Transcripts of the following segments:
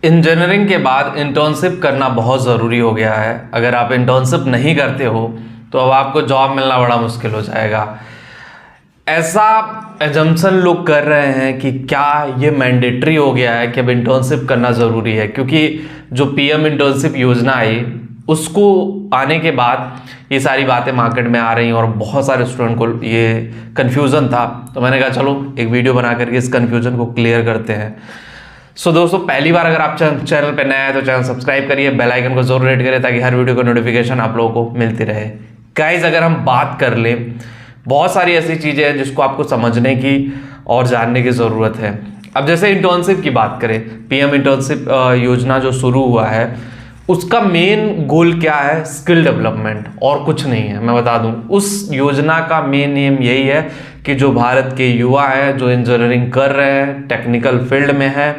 Engineering के बाद internship करना बहुत ज़रूरी हो गया है। अगर आप इंटर्नशिप नहीं करते हो तो अब आपको जॉब मिलना बड़ा मुश्किल हो जाएगा। ऐसा एजम्पशन लोग कर रहे हैं कि क्या ये मैंडेटरी हो गया है कि अब इंटर्नशिप करना ज़रूरी है, क्योंकि जो पीएम इंटर्नशिप योजना आई उसको आने के बाद ये सारी बातें मार्केट में आ रही हैं और बहुत सारे स्टूडेंट को ये कन्फ्यूज़न था। तो मैंने कहा चलो एक वीडियो बना करके इस कन्फ्यूज़न को क्लियर करते हैं। सो दोस्तों, पहली बार अगर आप चैनल पर नए आए तो चैनल सब्सक्राइब करिए, बेल आइकन को जरूर हिट करें ताकि हर वीडियो का नोटिफिकेशन आप लोगों को मिलती रहे। गाइस, अगर हम बात कर लें, बहुत सारी ऐसी चीज़ें हैं जिसको आपको समझने की और जानने की ज़रूरत है। अब जैसे इंटर्नशिप की बात करें, पीएम इंटर्नशिप योजना जो शुरू हुआ है उसका मेन गोल क्या है? स्किल डेवलपमेंट, और कुछ नहीं है। मैं बता दूं, उस योजना का मेन एम यही है कि जो भारत के युवा हैं, जो इंजीनियरिंग कर रहे हैं, टेक्निकल फील्ड में है,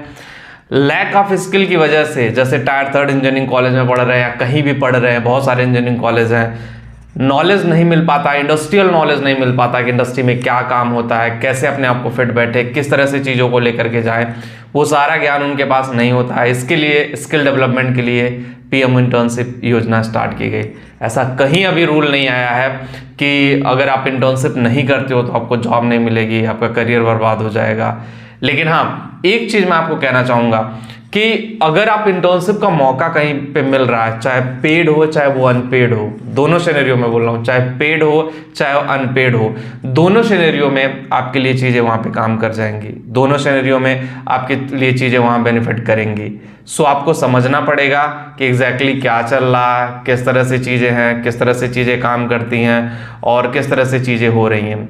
लैक ऑफ स्किल की वजह से, जैसे टायर 3 इंजीनियरिंग कॉलेज में पढ़ रहे हैं या कहीं भी पढ़ रहे हैं, बहुत सारे इंजीनियरिंग कॉलेज हैं, नॉलेज नहीं मिल पाता, इंडस्ट्रियल नॉलेज नहीं मिल पाता कि इंडस्ट्री में क्या काम होता है, कैसे अपने आप को फिट बैठे, किस तरह से चीज़ों को लेकर के जाएं, वो सारा ज्ञान उनके पास नहीं होता है। इसके लिए स्किल डेवलपमेंट के लिए पीएम इंटर्नशिप योजना स्टार्ट की गई। ऐसा कहीं अभी रूल नहीं आया है कि अगर आप इंटर्नशिप नहीं करते हो तो आपको जॉब नहीं मिलेगी, आपका करियर बर्बाद हो जाएगा। लेकिन हाँ, एक चीज़ मैं आपको कहना चाहूँगा कि अगर आप इंटर्नशिप का मौका कहीं पे मिल रहा है, चाहे पेड हो चाहे वो अनपेड हो, दोनों सिनेरियो में बोल रहा हूँ, चाहे पेड हो चाहे अनपेड हो, दोनों सिनेरियो में आपके लिए चीज़ें वहाँ पे काम कर जाएंगी, दोनों सिनेरियो में आपके लिए चीज़ें वहाँ बेनिफिट करेंगी। सो आपको समझना पड़ेगा कि एग्जैक्टली क्या चल रहा है, किस तरह से चीज़ें हैं, किस तरह से चीज़ें काम करती हैं और किस तरह से चीज़ें हो रही हैं।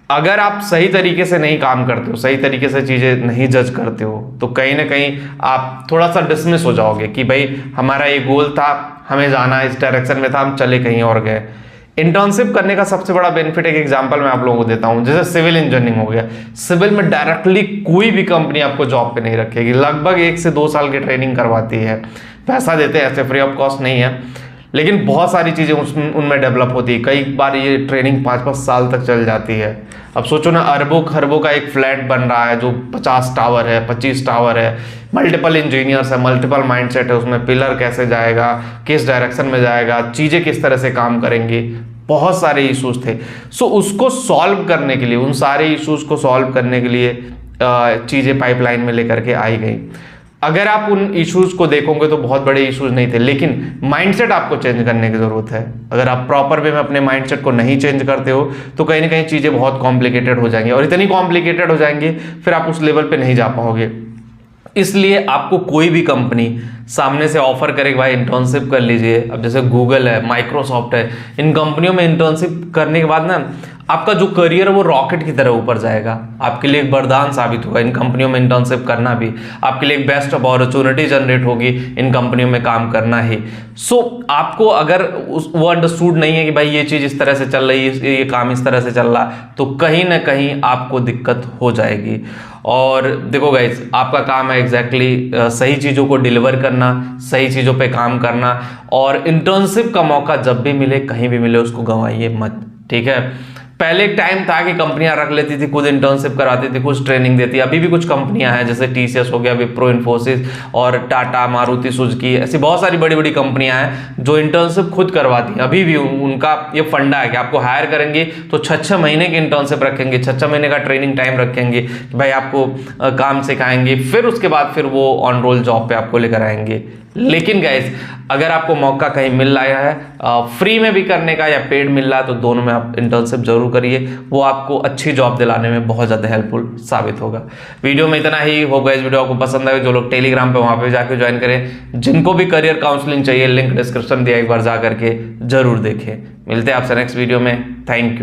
अगर आप सही तरीके से नहीं काम करते हो, सही तरीके से चीज़ें नहीं जज करते हो, तो कहीं ना कहीं आप थोड़ा सा डिसमिस हो जाओगे कि भाई हमारा ये गोल था, हमें जाना इस डायरेक्शन में था, हम चले कहीं और गए। इंटर्नशिप करने का सबसे बड़ा बेनिफिट, एक एग्जांपल मैं आप लोगों को देता हूं, जैसे सिविल इंजीनियरिंग हो गया। सिविल में डायरेक्टली कोई भी कंपनी आपको जॉब पे नहीं रखेगी, लगभग 1 से 2 साल की ट्रेनिंग करवाती है, पैसा देते हैं, ऐसे फ्री ऑफ कॉस्ट नहीं है, लेकिन बहुत सारी चीज़ें उनमें डेवलप होती है। कई बार ये ट्रेनिंग 5-5 साल तक चल जाती है। अब सोचो ना, अरबों खरबों का एक फ्लैट बन रहा है जो 50 टावर है, 25 टावर है, मल्टीपल इंजीनियर्स है, मल्टीपल माइंडसेट है, उसमें पिलर कैसे जाएगा, किस डायरेक्शन में जाएगा, चीज़ें किस तरह से काम करेंगी, बहुत सारे इशूज़ थे। सो उसको सॉल्व करने के लिए, उन सारे इशूज़ को सॉल्व करने के लिए चीज़ें पाइपलाइन में लेकर के आई गई। अगर आप उन इश्यूज को देखोगे तो बहुत बड़े इश्यूज नहीं थे, लेकिन माइंडसेट आपको चेंज करने की जरूरत है। अगर आप प्रॉपर वे में अपने माइंडसेट को नहीं चेंज करते हो तो कहीं ना कहीं चीजें बहुत कॉम्प्लिकेटेड हो जाएंगी, और इतनी कॉम्प्लिकेटेड हो जाएंगी फिर आप उस लेवल पे नहीं जा पाओगे। इसलिए आपको कोई भी कंपनी सामने से ऑफर करे कि भाई इंटर्नशिप कर लीजिए, अब जैसे गूगल है, माइक्रोसॉफ्ट है, इन कंपनियों में इंटर्नशिप करने के बाद ना आपका जो करियर है वो रॉकेट की तरह ऊपर जाएगा। आपके लिए एक वरदान साबित होगा इन कंपनियों में इंटर्नशिप करना भी, आपके लिए एक बेस्ट अपॉर्चुनिटी जनरेट होगी इन कंपनियों में काम करना ही। सो आपको अगर वो अंडरस्टूड नहीं है कि भाई ये चीज़ इस तरह से चल रही है, ये काम इस तरह से चल रहा है, तो कहीं ना कहीं आपको दिक्कत हो जाएगी। और देखो गाइस, आपका काम है एग्जैक्टली सही चीज़ों को डिलीवर करना, सही चीज़ों पे काम करना, और इंटर्नशिप का मौका जब भी मिले, कहीं भी मिले, उसको गंवाइए मत, ठीक है। पहले एक टाइम था कि कंपनियां रख लेती थी, खुद इंटर्नशिप कराती थी, कुछ ट्रेनिंग देती। अभी भी कुछ कंपनियां हैं जैसे टीसीएस हो गया, विप्रो, इन्फोसिस और टाटा, मारुति सुजुकी, ऐसी बहुत सारी बड़ी बड़ी कंपनियां हैं जो इंटर्नशिप खुद करवाती हैं। अभी भी उनका ये फंडा है कि आपको हायर करेंगे तो 6-6 महीने की इंटर्नशिप रखेंगे, 6-6 महीने का ट्रेनिंग टाइम रखेंगे, भाई आपको काम सिखाएंगे, फिर उसके बाद फिर वो ऑन रोल जॉब पे आपको लेकर आएंगे। लेकिन गाइस, अगर आपको मौका कहीं मिल रहा है फ्री में भी करने का या पेड मिल रहा है, तो दोनों में आप इंटर्नशिप जरूर करिए, वो आपको अच्छी जॉब दिलाने में बहुत ज़्यादा हेल्पफुल साबित होगा। वीडियो में इतना ही होगा। इस वीडियो आपको पसंद आए, जो लोग टेलीग्राम पे, वहाँ पे जाकर ज्वाइन करें। जिनको भी करियर काउंसलिंग चाहिए, लिंक डिस्क्रिप्शन दिया, एक बार जा करके जरूर देखें। मिलते हैं आपसे नेक्स्ट वीडियो में। Thank you.